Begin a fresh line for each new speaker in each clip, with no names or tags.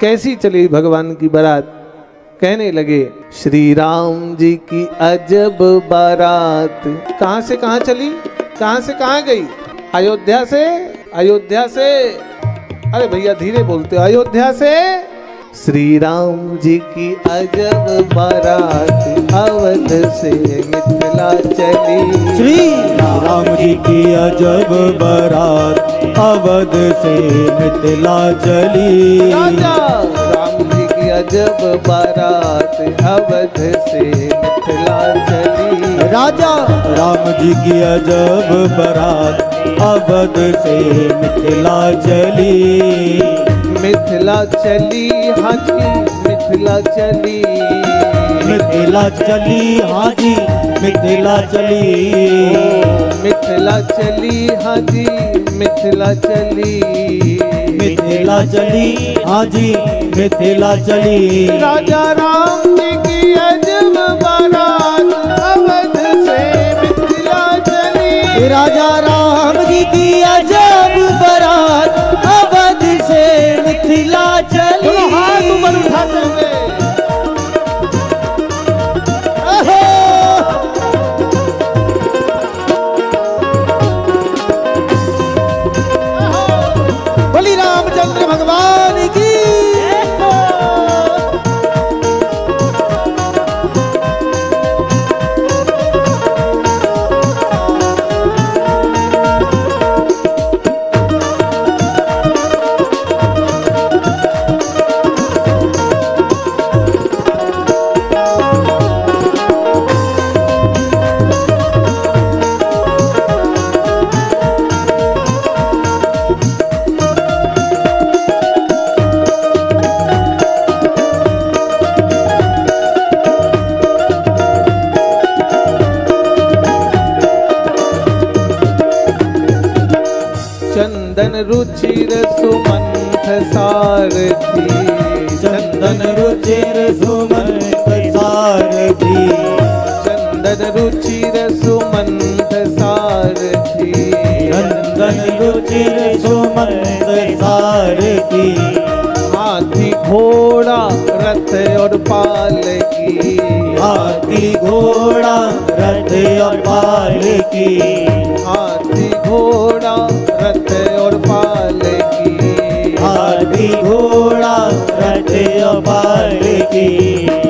कैसी चली भगवान की बारात। कहने लगे श्री राम जी की अजब बारात। कहां से कहां चली, कहां से कहां गई? अयोध्या से, अयोध्या से, अरे भैया धीरे बोलते हो, अयोध्या से श्री राम जी की अजब बारात अवध से मिथिला चली।
श्री राम जी की अजब बारात अवध से मिथिला चली।
राजा राम जी की अजब बारात अवध से मिथिला चली।
राजा राम जी की अजब बारात अवध से मिथिला चली।
मिथिला चली हाजी मिथिला चली।
मिथिला चली हाजी मिथिला चली।
मिथिला चली हाजी मिथिला चली।
मिथिला चली हाजी मिथिला चली।
राजा राम जी की अजब बारात अवध से मिथिला चली।
राजा राम जी की अजब बारात अवध से मिथिला चली।
हाथ ऊपर उठाते हुए
बोली रामचंद्र भगवान की। चंदन रुचिर सुमंथ सारथी। चंदन रुचिर सुमंथ सारथी।
चंदन रुचिर सुमंथ सारथी।
चंदन रुचिर सुमंथ सारथी।
हाथी घोड़ा रथ और पालकी।
हाथी घोड़ा रथ और पालकी।
हाथी घोड़ा रथ और पालकी।
हाथी घोड़ा रथ और पालकी।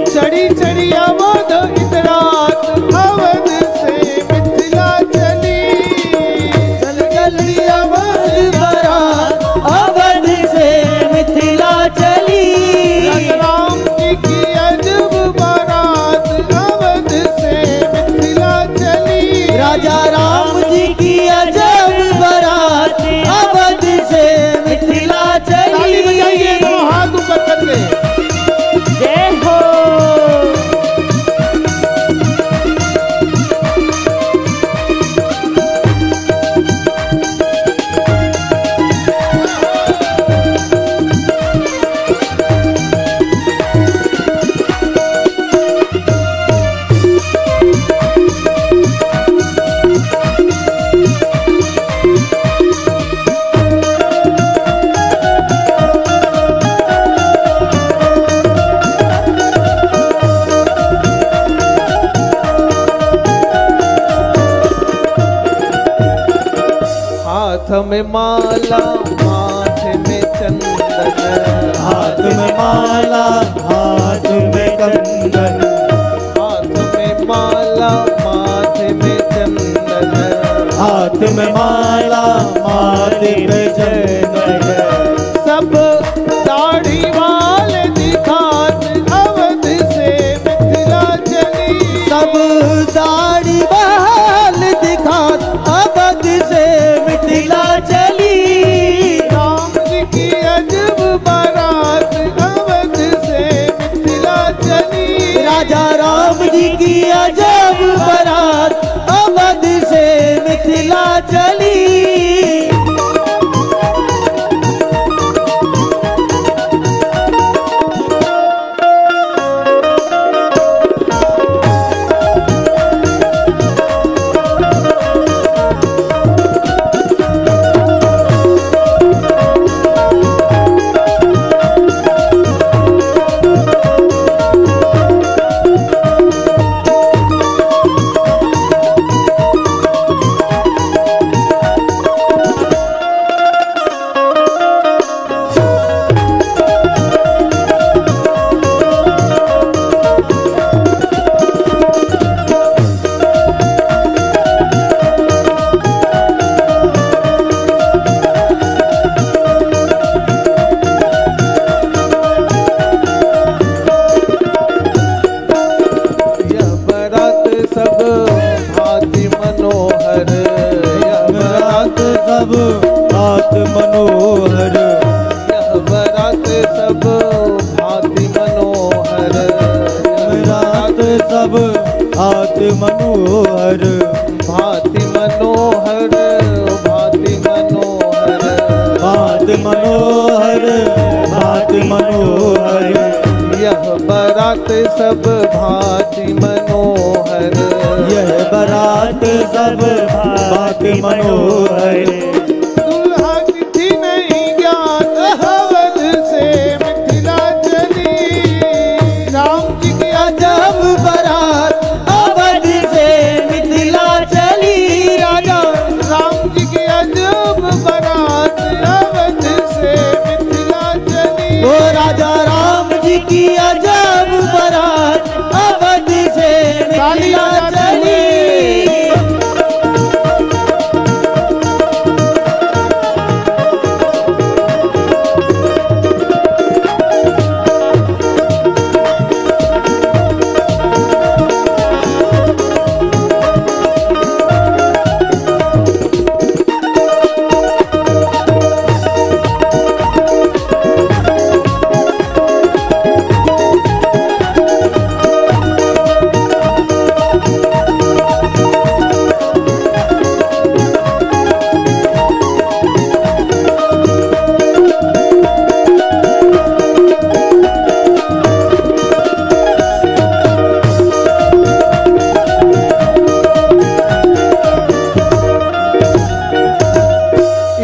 चढ़ी चढ़ी अवध इतरात अवध से मिथिला चली।
चल चली अवध बारात अवध से मिथिला चली।
राम जी की अजब बारात अवध से मिथिला चली।
राजा राम जी की अजब बारात अवध से मिथिला
ताली बजाइए,
चली।
दोनों हाथ ऊपर करके।
जय हो।
हाथ में माला माथे में चंदन।
हाथ में माला हाथ में कंगन।
हाथ में माला माथे में चंदन।
हाथ में माला माथे में चंदन।
सब दाढ़ी वाले दिखात अवध से मिथिला चली।
सब दाढ़ी बाल दिखात अवध से मिथिला चली।
राम जी की अजब बारात अवध से मिथिला चली।
राजा राम जी की अजब बारात अवध से मिथिला चली। मनोहर
भांति मनोहर भांति मनोहर
भांति मनोहर भांति मनोहर
यह बारात सब भांति मनोहर
यह बारात सब भांति मनोहर
दुल्हा की थी नहीं ज्ञात अवध से मिथिला चली राम जी की
अजब बारात अवध से मिथिला चली राजा
राम जी की अजब बारात अवध से मिथिला चली
ओ राजा राम जी की अजब बारात अवध से मिथिला चली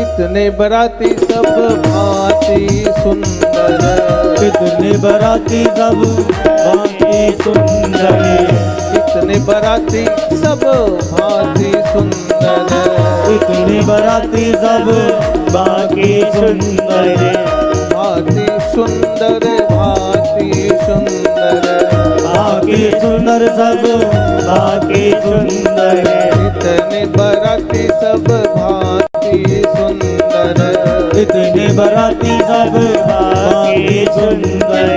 इतने बराती सब भांति सुंदर
कितने बराती सब भांति सुंदर
इतने बराती सब भांति सुंदर
इतने बराती सब बाकी सुंदर
भांति सुंदर भांति सुंदर
बाकी सुंदर सब बाकी सुंदर
इतने बराती सब भांति सुंदर
इतने बराती सब बाकी सुंदर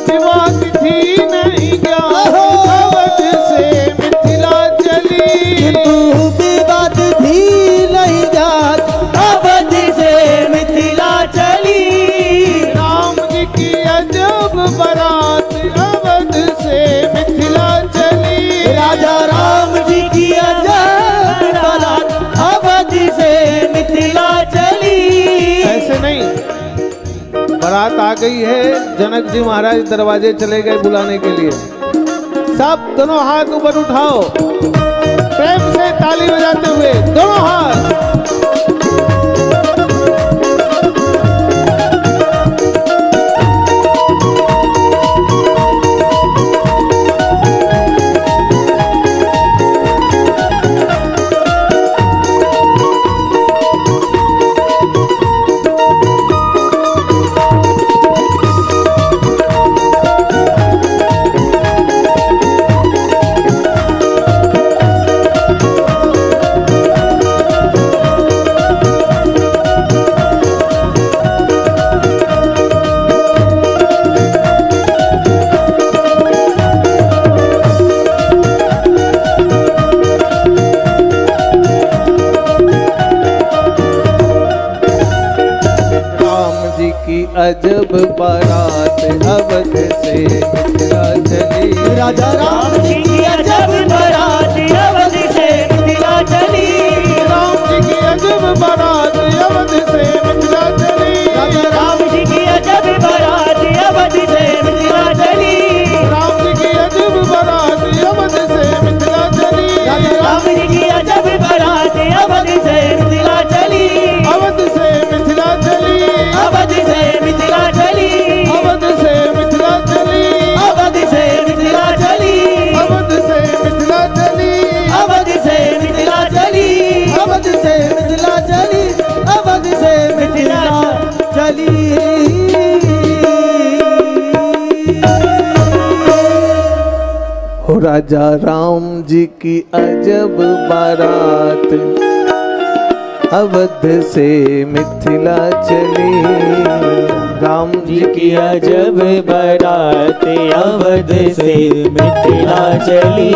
विवाह थी नहीं ज्ञान अवध से मिथिला चली
किंतु विवाद थी नहीं जात अवध से मिथिला चली
राम जी की अजब बारात अवध से मिथिला चली
राजा राम जी की अजब बारात अवध से मिथिला चली
ऐसे नहीं बारात आ गई है जनक जी महाराज दरवाजे चले गए बुलाने के लिए सब दोनों हाथ ऊपर उठाओ प्रेम से ताली बजाते हुए दोनों हाथ अजब बारात अवध से मिथिला चली
राजा राम जी की अजब बारात अवध से मिथिला चली
राम जी की अजब बारात अवध से मिथिला चली
राजा राम जी की अजब बारात अवध से मिथिला चली
राम जी की अजब बारात अवध से मिथिला चली
राजा राम जी की अजब बारात अवध से मिथिला चली
अवध से मिथिला चली
अवध से मिथिला चली
अवध से मिथिला चली
अवध से मिथिला चली
अवध से मिथिला चली
अवध से मिथिला चली अवध से मिथिला चली अवध से मिथिला चली
हो राजा राम जी की अजब बारात अवध से मिथिला चली राम
जी की अजब बारात अवध से मिथिला चली